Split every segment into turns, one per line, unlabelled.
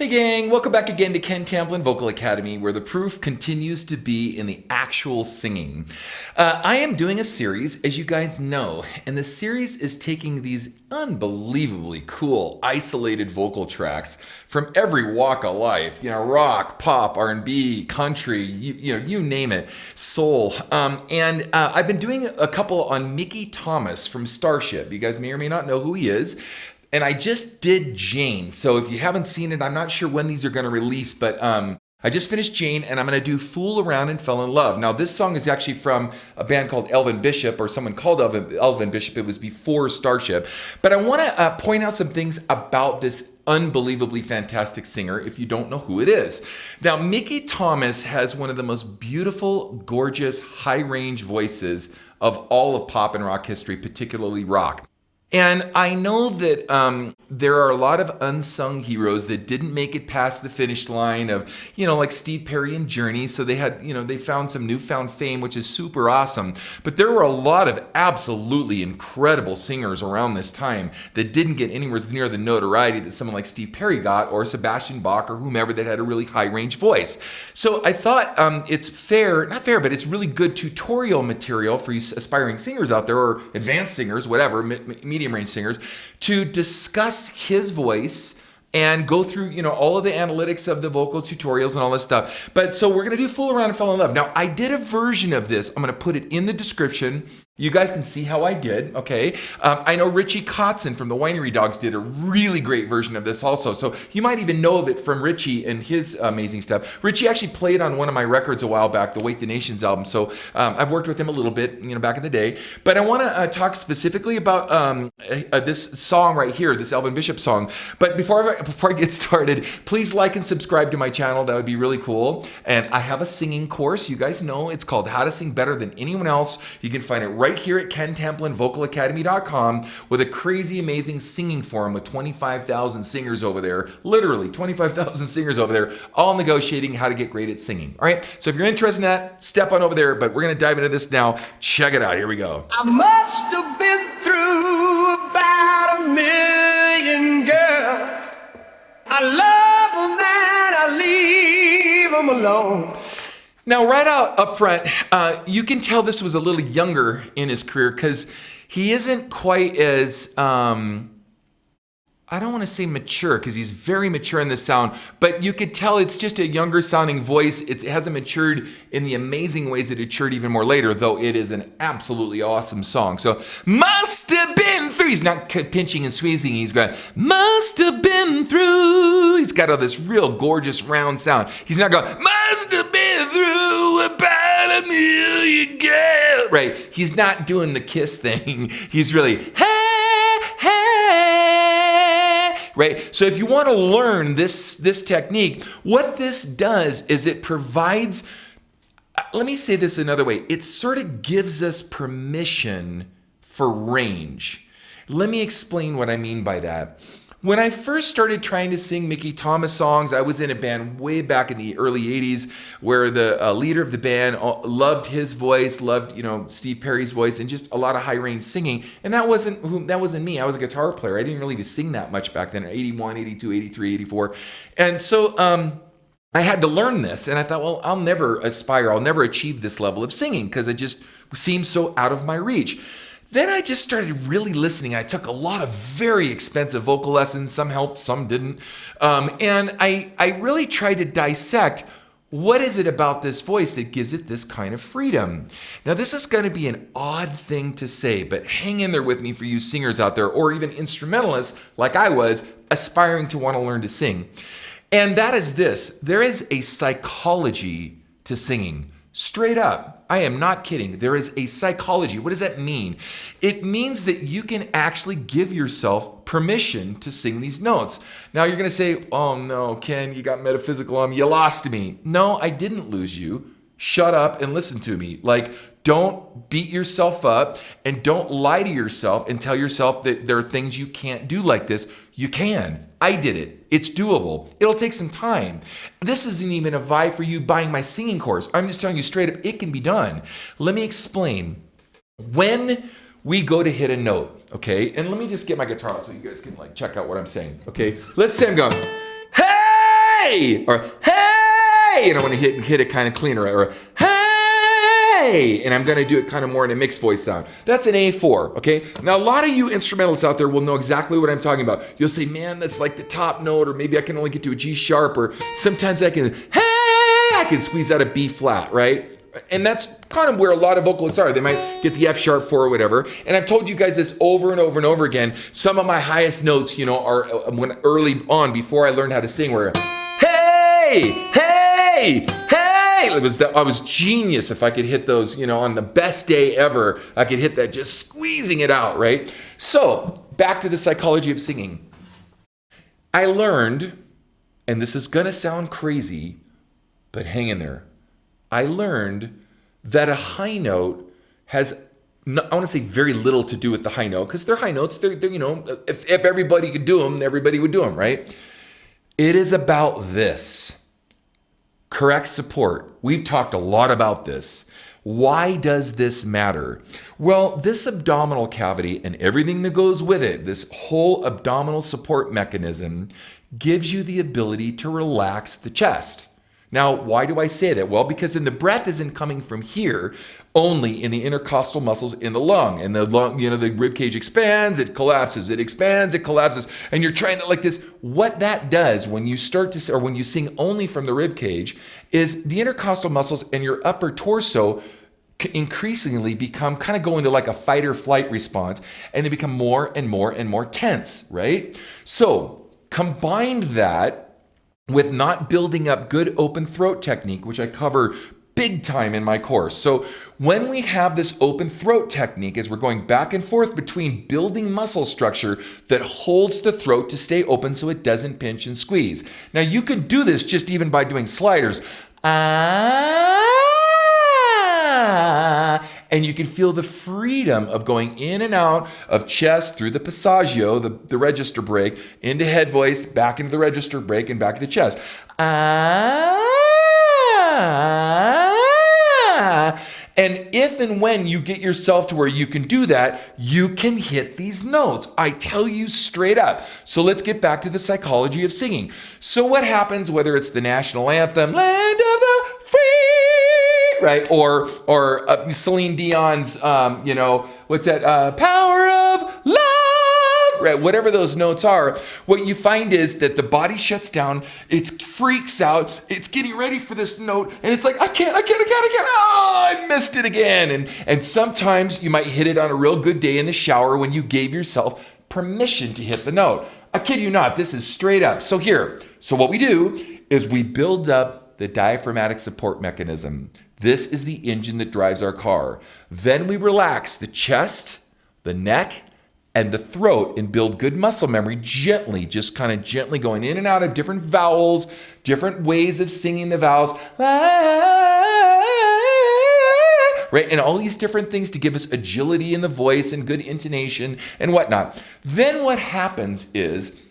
Hey gang, welcome back again to Ken Tamplin Vocal Academy, where the proof continues to be in the actual singing. I am doing a series, as you guys know, and the series is taking these unbelievably cool, isolated vocal tracks from every walk of life, rock, pop, R&B, country, you name it, soul. And I've been doing a couple on Mickey Thomas from Starship. You guys may or may not know who he is. And I just did Jane. So if you haven't seen it, I'm not sure when these are going to release, but I just finished Jane and I'm going to do Fool Around and Fell in Love. Now, this song is actually from a band called Elvin Bishop, or someone called Elvin Bishop. It was before Starship. But I want to point out some things about this unbelievably fantastic singer if you don't know who it is. Now, Mickey Thomas has one of the most beautiful, gorgeous, high-range voices of all of pop and rock history, particularly rock. And I know that there are a lot of unsung heroes that didn't make it past the finish line of, like Steve Perry and Journey. So they had, they found some newfound fame, which is super awesome. But there were a lot of absolutely incredible singers around this time that didn't get anywhere near the notoriety that someone like Steve Perry got, or Sebastian Bach, or whomever that had a really high range voice. So I thought it's not fair, but it's really good tutorial material for you aspiring singers out there, or advanced singers, whatever, medium range singers, to discuss his voice and go through, all of the analytics of the vocal tutorials and all this stuff. But so we're going to do Fool Around and Fall in Love. Now, I did a version of this. I'm going to put it in the description. You guys can see how I did, okay? I know Richie Kotzen from the Winery Dogs did a really great version of this also. So you might even know of it from Richie and his amazing stuff. Richie actually played on one of my records a while back, the Wake the Nations album. So I've worked with him a little bit, back in the day. But I want to talk specifically about this song right here, this Elvin Bishop song. But before I get started, please like and subscribe to my channel. That would be really cool. And I have a singing course. You guys know it's called How to Sing Better Than Anyone Else. You can find it right here at KenTamplinVocalAcademy.com with a crazy, amazing singing forum with 25,000 singers over there. Literally 25,000 singers over there, all negotiating how to get great at singing. All right, so if you're interested in that, step on over there, but we're going to dive into this now. Check it out. Here we go.
I must have been through about 1,000,000 girls. I love them and I leave them alone.
Now, right out up front, you can tell this was a little younger in his career because he isn't quite as, I don't want to say mature because he's very mature in the sound, but you could tell it's just a younger sounding voice. It hasn't matured in the amazing ways that it matured even more later, though it is an absolutely awesome song. So, must have been through. He's not pinching and squeezing. He's going, must have been through. He's got all this real gorgeous round sound. He's not going, must have been through about 1,000,000 girls. Right. He's not doing the Kiss thing. He's really, hey, hey. Right? So if you want to learn this technique, what this does is it provides, let me say this another way, it sort of gives us permission for range. Let me explain what I mean by that. When I first started trying to sing Mickey Thomas songs, I was in a band way back in the early 80s where the leader of the band loved his voice, loved, Steve Perry's voice, and just a lot of high-range singing. And that wasn't me. I was a guitar player. I didn't really sing that much back then, 81, 82, 83, 84. And so I had to learn this. And I thought, well, I'll never achieve this level of singing because it just seems so out of my reach. Then I just started really listening. I took a lot of very expensive vocal lessons. Some helped, some didn't. And I really tried to dissect what is it about this voice that gives it this kind of freedom. Now, this is going to be an odd thing to say, but hang in there with me for you singers out there, or even instrumentalists like I was, aspiring to want to learn to sing. And that is this. There is a psychology to singing. Straight up. I am not kidding. There is a psychology. What does that mean? It means that you can actually give yourself permission to sing these notes. Now you're going to say, oh no, Ken, you got metaphysical on me. You lost me. No, I didn't lose you. Shut up and listen to me. Don't beat yourself up and don't lie to yourself and tell yourself that there are things you can't do like this. You can. I did it. It's doable. It'll take some time. This isn't even a vie for you buying my singing course. I'm just telling you straight up, it can be done. Let me explain. When we go to hit a note, okay, and let me just get my guitar out so you guys can check out what I'm saying, okay? Let's say I'm going, hey! hey, or hey, and I want to hit it kind of cleaner, or hey, and I'm going to do it kind of more in a mixed voice sound. That's an A4, okay? Now, a lot of you instrumentalists out there will know exactly what I'm talking about. You'll say, man, that's like the top note, or maybe I can only get to a G sharp, or sometimes I can, hey, I can squeeze out a B flat, right? And that's kind of where a lot of vocalists are. They might get the F sharp 4 or whatever. And I've told you guys this over and over and over again. Some of my highest notes, you know, are when early on, before I learned how to sing, were hey, hey, hey. I was genius if I could hit those, you know, on the best day ever. I could hit that just squeezing it out, right? So back to the psychology of singing. I learned, and this is gonna sound crazy, but hang in there. I learned that a high note has, I want to say very little to do with the high note, because they're high notes. They're you know, if everybody could do them, everybody would do them, right? It is about this. Correct support. We've talked a lot about this. Why does this matter? Well, this abdominal cavity and everything that goes with it, this whole abdominal support mechanism, gives you the ability to relax the chest. Now, why do I say that? Well, because then the breath isn't coming from here, only in the intercostal muscles in the lung. And the lung, you know, the rib cage expands, it collapses, it expands, it collapses. And you're trying to like this. What that does when you start to, or when you sing only from the rib cage, is the intercostal muscles and your upper torso increasingly become kind of go into like a fight or flight response, and they become more and more and more tense, right? So combine that with not building up good open throat technique, which I cover big time in my course. So when we have this open throat technique, as we're going back and forth between building muscle structure that holds the throat to stay open so it doesn't pinch and squeeze. Now you can do this just even by doing sliders. And you can feel the freedom of going in and out of chest through the passaggio, the register break, into head voice, back into the register break, and back to the chest. And if and when you get yourself to where you can do that, you can hit these notes. I tell you straight up. So let's get back to the psychology of singing. So what happens, whether it's the national anthem, Land of the Free, right? Or Celine Dion's, you know, what's that? Power of Love, right? Whatever those notes are, what you find is that the body shuts down, it freaks out, it's getting ready for this note, and it's like, I can't, oh, I missed it again. And sometimes you might hit it on a real good day in the shower when you gave yourself permission to hit the note. I kid you not, this is straight up. So what we do is we build up the diaphragmatic support mechanism. This is the engine that drives our car. Then we relax the chest, the neck, and the throat and build good muscle memory gently, just kind of gently going in and out of different vowels, different ways of singing the vowels, right? And all these different things to give us agility in the voice and good intonation and whatnot. Then what happens is,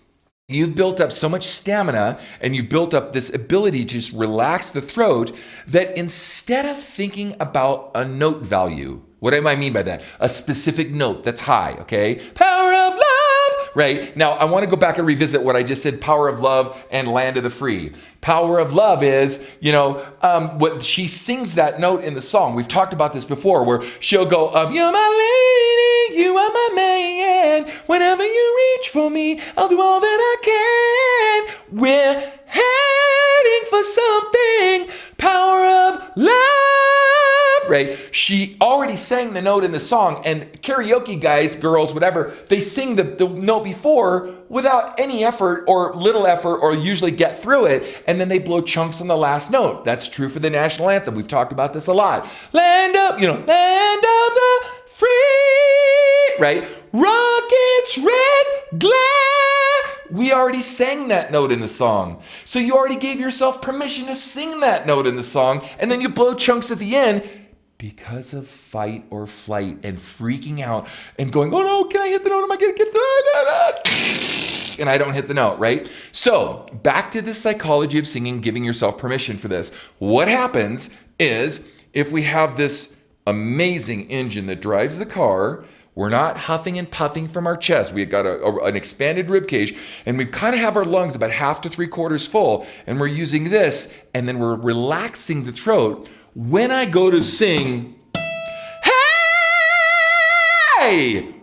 you've built up so much stamina and you built up this ability to just relax the throat that instead of thinking about a note value, what do I mean by that? A specific note that's high, okay? Power of Love, right? Now, I want to go back and revisit what I just said, Power of Love and Land of the Free. Power of Love is, you know, what she sings that note in the song. We've talked about this before, where she'll go, you're my lady, you are my man. Whenever you reach for me, I'll do all that I can. We're heading for something. Power of Love, right? She already sang the note in the song, and karaoke guys, girls, whatever, they sing the note before without any effort or little effort, or usually get through it, and then they blow chunks on the last note. That's true for the national anthem. We've talked about this a lot. Land of the Free, right? Rockets, red glare. We already sang that note in the song. So you already gave yourself permission to sing that note in the song, and then you blow chunks at the end because of fight or flight and freaking out and going, oh no, can I hit the note? Am I going to get the note? And I don't hit the note, right? So back to the psychology of singing, giving yourself permission for this. What happens is, if we have this amazing engine that drives the car, We're not huffing and puffing from our chest. We've got an expanded rib cage, and we kind of have our lungs about half to 3/4 full, and we're using this, and then we're relaxing the throat. When I go to sing, hey,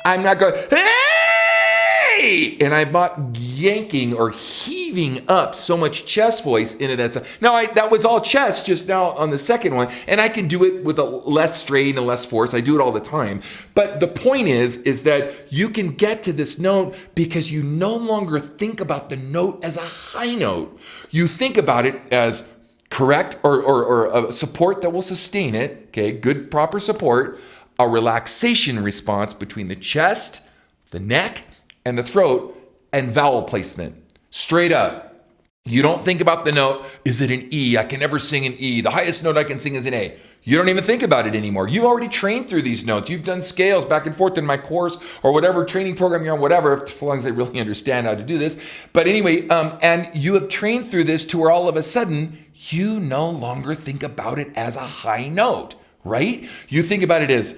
I'm not going, hey, and I'm not yanking or heaving up so much chest voice into that sound. Now, that was all chest just now on the second one, and I can do it with a less strain and less force. I do it all the time. But the point is that you can get to this note because you no longer think about the note as a high note. You think about it as correct or a support that will sustain it, okay, good proper support, a relaxation response between the chest, the neck, and the throat, and vowel placement. Straight up. You don't think about the note, is it an E? I can never sing an E. The highest note I can sing is an A. You don't even think about it anymore. You've already trained through these notes. You've done scales back and forth in my course or whatever training program you're on, whatever, as long as they really understand how to do this. But anyway, and you have trained through this to where all of a sudden, you no longer think about it as a high note, right? You think about it as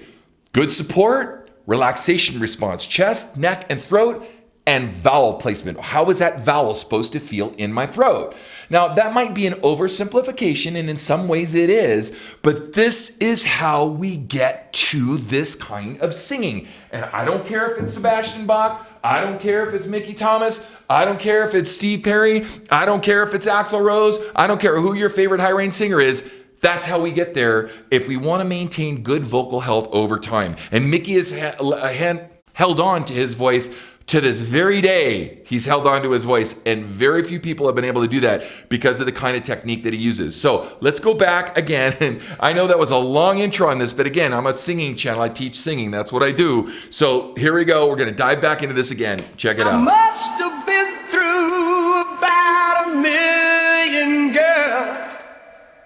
good support, relaxation response, chest, neck, and throat, and vowel placement. How is that vowel supposed to feel in my throat? Now, that might be an oversimplification, and in some ways it is, but this is how we get to this kind of singing. And I don't care if it's Sebastian Bach, I don't care if it's Mickey Thomas, I don't care if it's Steve Perry, I don't care if it's Axl Rose, I don't care who your favorite high range singer is. That's how we get there if we want to maintain good vocal health over time. And Mickey has held on to his voice to this very day. He's held on to his voice, and very few people have been able to do that because of the kind of technique that he uses. So let's go back again. And I know that was a long intro on this, but again, I'm a singing channel. I teach singing. That's what I do. So here we go. We're going to dive back into this again. Check it out.
I must have been through about 1,000,000 girls.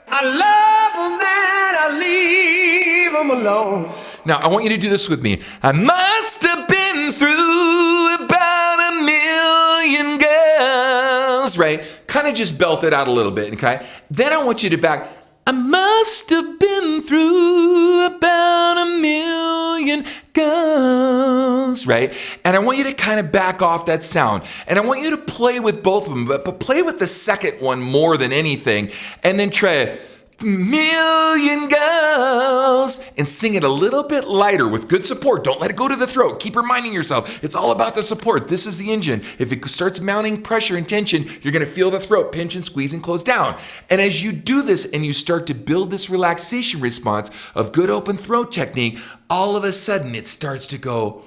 I love them and I leave them alone.
Now, I want you to do this with me. I must have been through about 1,000,000 girls, right? Kind of just belt it out a little bit, okay? Then I want you to back, I must have been through about 1,000,000 girls, right? And I want you to kind of back off that sound. And I want you to play with both of them, but play with the second one more than anything. And then try 1,000,000 girls and sing it a little bit lighter with good support. Don't let it go to the throat. Keep reminding yourself, it's all about the support. This is the engine. If it starts mounting pressure and tension, you're going to feel the throat pinch and squeeze and close down. And as you do this and you start to build this relaxation response of good open throat technique, all of a sudden it starts to go,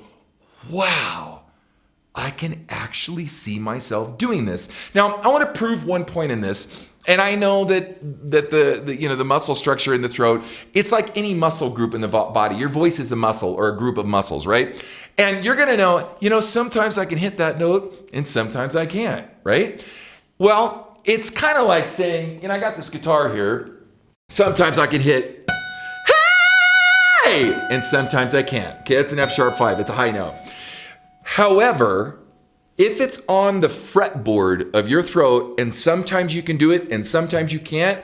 wow, I can actually see myself doing this. Now, I want to prove one point in this. And I know that the muscle structure in the throat, it's like any muscle group in the body. Your voice is a muscle or a group of muscles, right? And you're going to know, sometimes I can hit that note and sometimes I can't, right? Well, it's kind of like saying, I got this guitar here. Sometimes I can hit, hey, and sometimes I can't. Okay, that's an F sharp 5. It's a high note. However, if it's on the fretboard of your throat and sometimes you can do it and sometimes you can't,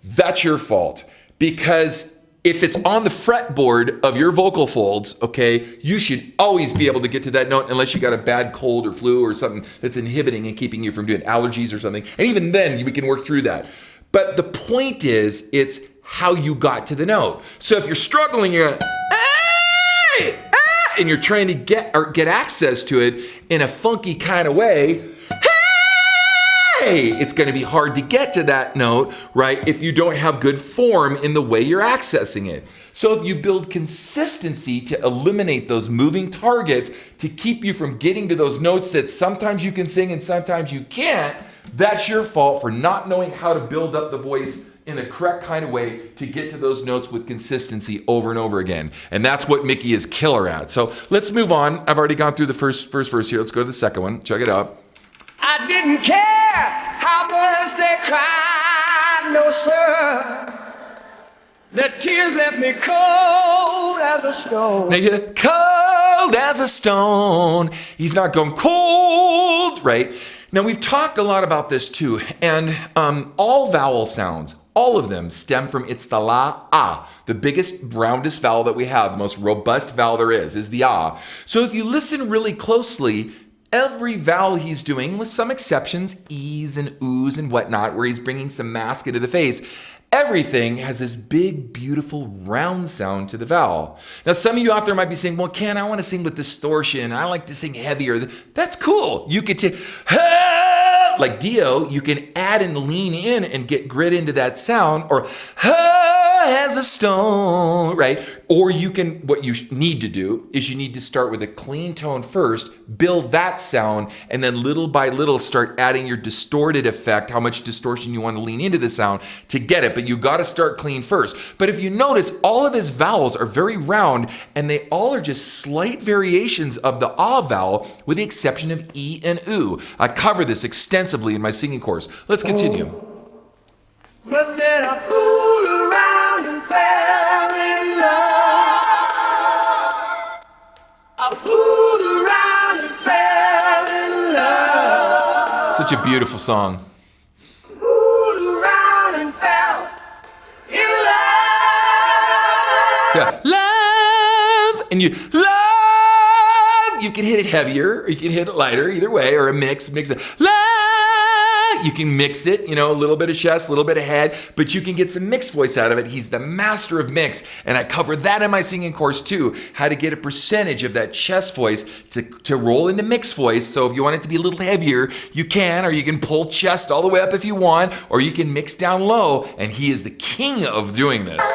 that's your fault. Because if it's on the fretboard of your vocal folds, okay, you should always be able to get to that note unless you got a bad cold or flu or something that's inhibiting and keeping you from doing allergies or something. And even then, we can work through that. But the point is, it's how you got to the note. So if you're struggling, you're hey! And you're trying to get access to it in a funky kind of way, hey, it's going to be hard to get to that note, right? If you don't have good form in the way you're accessing it. So if you build consistency to eliminate those moving targets to keep you from getting to those notes that sometimes you can sing and sometimes you can't, that's your fault for not knowing how to build up the voice in the correct kind of way to get to those notes with consistency over and over again. And that's what Mickey is killer at. So let's move on. I've already gone through the first verse here. Let's go to the second one. Check it out.
I didn't care how much they cried, no sir. The tears left me cold as a stone.
Now you're cold as a stone. He's not going cold, right? Now we've talked a lot about this too. And all vowel sounds, all of them stem from it's the la, ah. The biggest, roundest vowel that we have, the most robust vowel there is the ah. So if you listen really closely, every vowel he's doing, with some exceptions, e's and oohs and whatnot, where he's bringing some mask into the face, everything has this big, beautiful, round sound to the vowel. Now, some of you out there might be saying, well, Ken, I want to sing with distortion. I like to sing heavier. That's cool. You could take, like Dio, you can add and lean in and get grit into that sound, or as a stone, right? Or you can, what you need to do is you need to start with a clean tone first, build that sound, and then little by little start adding your distorted effect, how much distortion you want to lean into the sound to get it. But you got to start clean first. But if you notice, all of his vowels are very round, and they all are just slight variations of the ah vowel, with the exception of e and oo. I cover this extensively in my singing course. Let's continue.
But then I fooled around and fell in love. I fooled around and fell in love.
Such a beautiful song.
Fooled around and fell in love.
Yeah, love, and you love. You can hit it heavier, or you can hit it lighter, either way, or a mix it. Love. You can mix it, a little bit of chest, a little bit of head, but you can get some mixed voice out of it. He's the master of mix, and I cover that in my singing course too, how to get a percentage of that chest voice to roll into mixed voice. So if you want it to be a little heavier, you can, or you can pull chest all the way up if you want, or you can mix down low, and he is the king of doing this.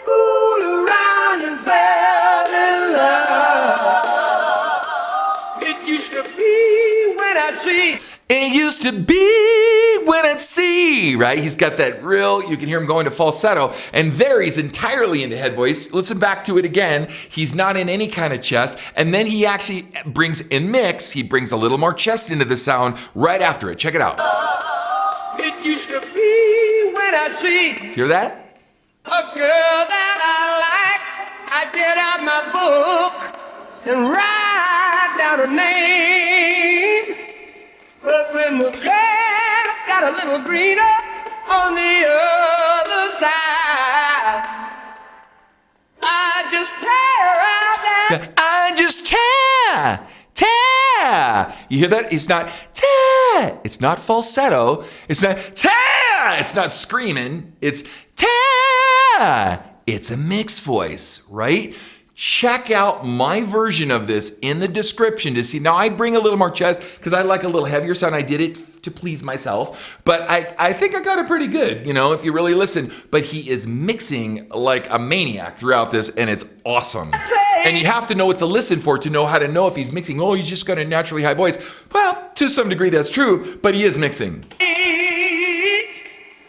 Fooled around and fell in love. It used to be when I'd see.
It used to be when I'd see, right? He's got that real, you can hear him going to falsetto, and there he's entirely into head voice. Listen back to it again. He's not in any kind of chest, and then he actually brings in mix, he brings a little more chest into the sound right after it. Check it out.
It used to be when I'd see
Hear that?
a girl that I like. I'd get out my book and write down her name. But when the grass got a little greener on the other side, I just tear out that.
I just tear. You hear that? It's not tear. It's not falsetto. It's not tear. It's not screaming. It's tear. It's a mixed voice, right? Check out my version of this in the description to see. Now, I bring a little more chest because I like a little heavier sound. I did it to please myself, but I think I got it pretty good, if you really listen. But he is mixing like a maniac throughout this, and it's awesome. And you have to know what to listen for to know how to know if he's mixing. Oh, he's just got a naturally high voice. Well, to some degree that's true, but he is mixing.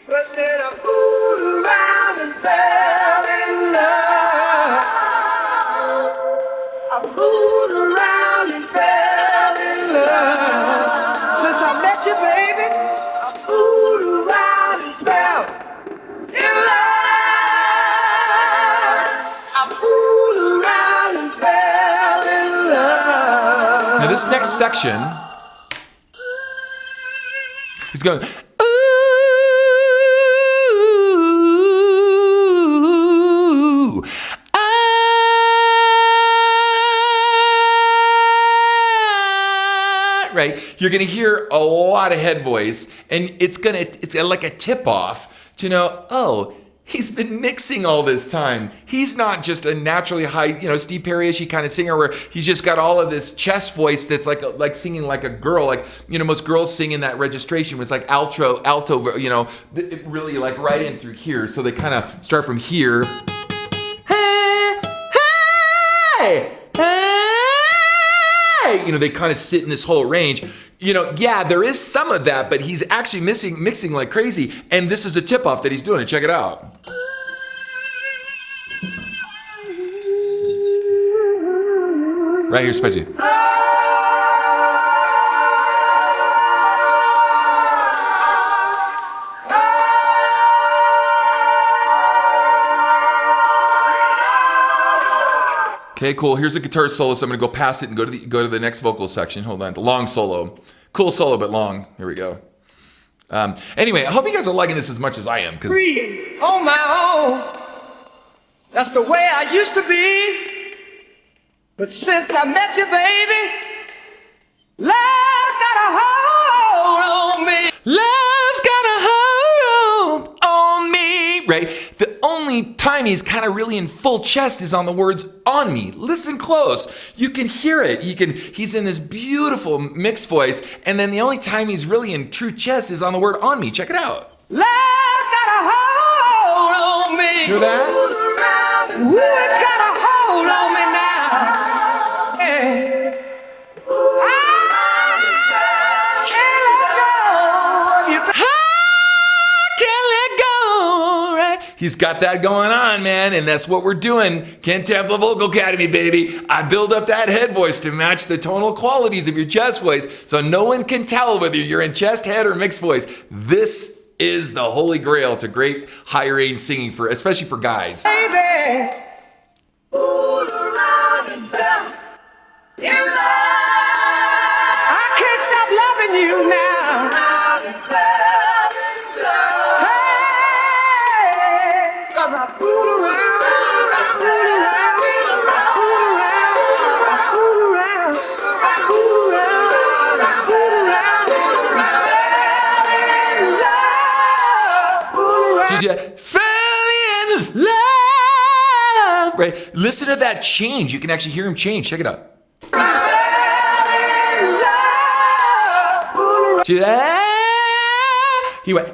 But then I fooled around and fell in love. I fooled around and fell in love. Since I met you, baby, I fooled around and fell in love. I fooled around and fell in love.
Now this next section, he's going, ooh, right? You're gonna hear a lot of head voice, and it's like a tip off to know, oh, he's been mixing all this time. He's not just a naturally high, Steve Perry-ish kind of singer where he's just got all of this chest voice that's like singing like a girl, like, most girls sing in that registration was like alto, really like right in through here. So they kind of start from here. Hey, hey, hey. They kind of sit in this whole range. Yeah, there is some of that, but he's actually mixing like crazy. And this is a tip-off that he's doing. Check it out. Right here, Spicy. Okay, cool. Here's a guitar solo, so I'm gonna go past it and go to the next vocal section. Hold on, the long solo. Cool solo, but long. Here we go. Anyway, I hope you guys are liking this as much as I am.
Free on my own. That's the way I used to be. But since I met you, baby, love got a hold on me.
Love's got a hold on me, right? The only time he's kind of really in full chest is on the words on me. Listen close. You can hear it. He's in this beautiful mixed voice, and then the only time he's really in true chest is on the word on me. Check it out.
Love got a hold on me.
Hear that?
Ooh, it's got a hold on me now. Yeah.
He's got that going on, man, and that's what we're doing. Ken Tamplin Vocal Academy, baby. I build up that head voice to match the tonal qualities of your chest voice, so no one can tell whether you're in chest, head, or mixed voice. This is the holy grail to great high range singing, especially for guys.
Baby, all around and down in love. I can't stop loving you now. Cause I fool around,
Did you fall in love? Right? Listen to that change. You can actually hear him change. Check it out. He went,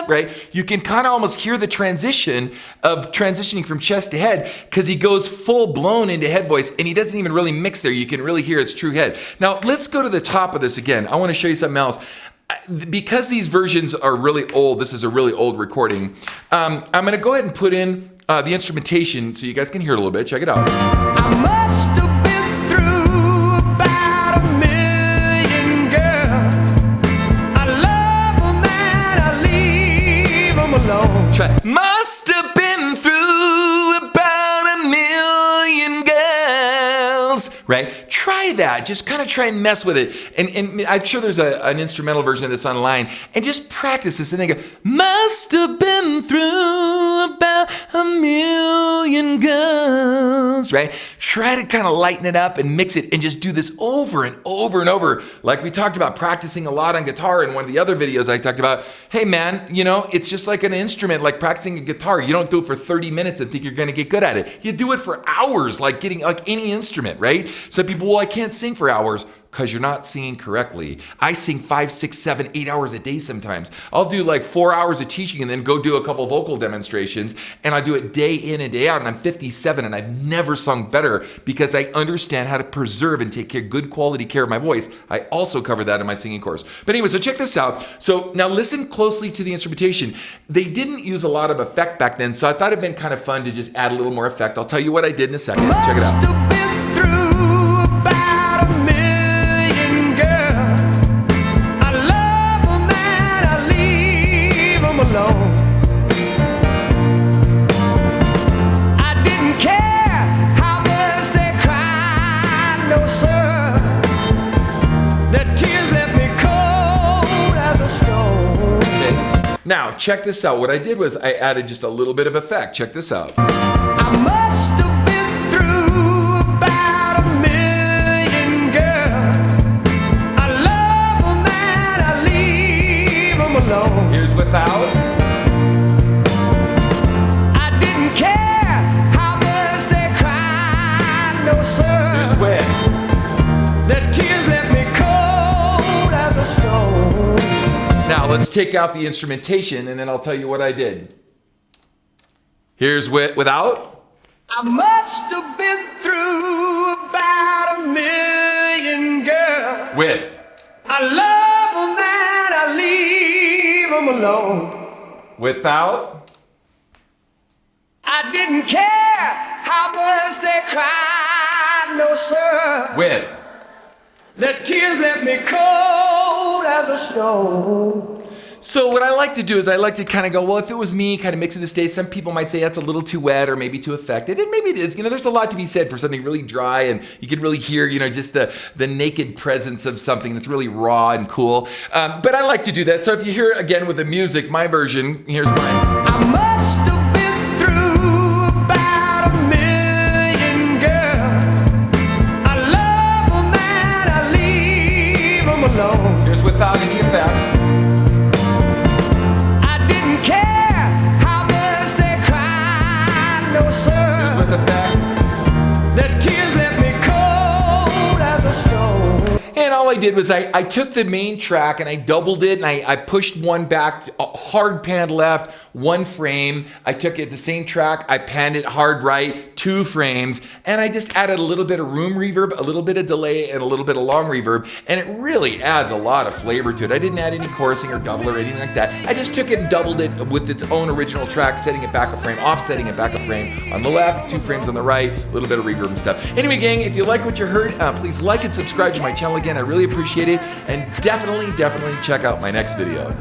right? You can kind of almost hear the transition of transitioning from chest to head because he goes full blown into head voice and he doesn't even really mix there. You can really hear it's true head. Now, let's go to the top of this again. I want to show you something else. Because these versions are really old, this is a really old recording, I'm going to go ahead and put in the instrumentation so you guys can hear it a little bit. Check it out.
I must have been through about 1,000,000 girls. I love 'em and I leave 'em alone.
Try. Must have been through about 1,000,000 girls. Right? Try that. Just kind of try and mess with it. And I'm sure there's an instrumental version of this online. And just practice this and then go, must have been through about 1,000,000 girls. Right? Try to kind of lighten it up and mix it and just do this over and over and over. Like we talked about practicing a lot on guitar in one of the other videos I talked about. Hey man, it's just like an instrument, like practicing a guitar. You don't do it for 30 minutes and think you're going to get good at it. You do it for hours, like any instrument, right? Some people, well, I can't sing for hours because you're not singing correctly. I sing 5, 6, 7, 8 hours a day sometimes. I'll do like 4 hours of teaching and then go do a couple vocal demonstrations, and I do it day in and day out, and I'm 57 and I've never sung better because I understand how to preserve and take good quality care of my voice. I also cover that in my singing course. But anyway, so check this out. So now listen closely to the instrumentation. They didn't use a lot of effect back then, so I thought it'd been kind of fun to just add a little more effect. I'll tell you what I did in a second. Check it out.
Must have been through about 1,000,000 girls. I love 'em and I leave 'em alone. I didn't care how much they cried, no sir. Their tears left me cold as a stone.
Okay. Now, check this out. What I did was I added just a little bit of effect. Check this out.
I must have been through about 1,000,000 girls. I love 'em and I leave 'em alone.
Here's without.
I didn't care how much they cried, no sir.
Here's with.
Their tears left me cold as a stone.
Now, let's take out the instrumentation and then I'll tell you what I did. Here's without.
I must have been through about 1,000,000 girls.
With.
I love 'em and I leave 'em alone.
Without.
I didn't care how much they cried, no sir.
With.
Their tears left me cold as a stone.
So what I like to do is I like to kind of go, well, if it was me, kind of mix it this day. Some people might say that's a little too wet or maybe too affected, and maybe it is. There's a lot to be said for something really dry, and you can really hear, just the naked presence of something that's really raw and cool. But I like to do that. So if you hear it again with the music, my version, here's mine.
I must have been through about 1,000,000 girls. I love 'em and I leave 'em alone.
Here's without any effect.
I didn't care how much they cried, no sir.
Here's with effect.
Their tears left me cold as a stone.
And all I did was I took the main track and I doubled it, and I pushed one back, hard panned left, 1 frame. I took it the same track, I panned it hard right, 2 frames, and I just added a little bit of room reverb, a little bit of delay, and a little bit of long reverb, and it really adds a lot of flavor to it. I didn't add any chorusing or double or anything like that. I just took it and doubled it with its own original track, setting it back a frame, offsetting it back a frame on the left, 2 frames on the right, a little bit of reverb and stuff. Anyway, gang, if you like what you heard, please like and subscribe to my channel again. I really appreciate it, and definitely check out my next video.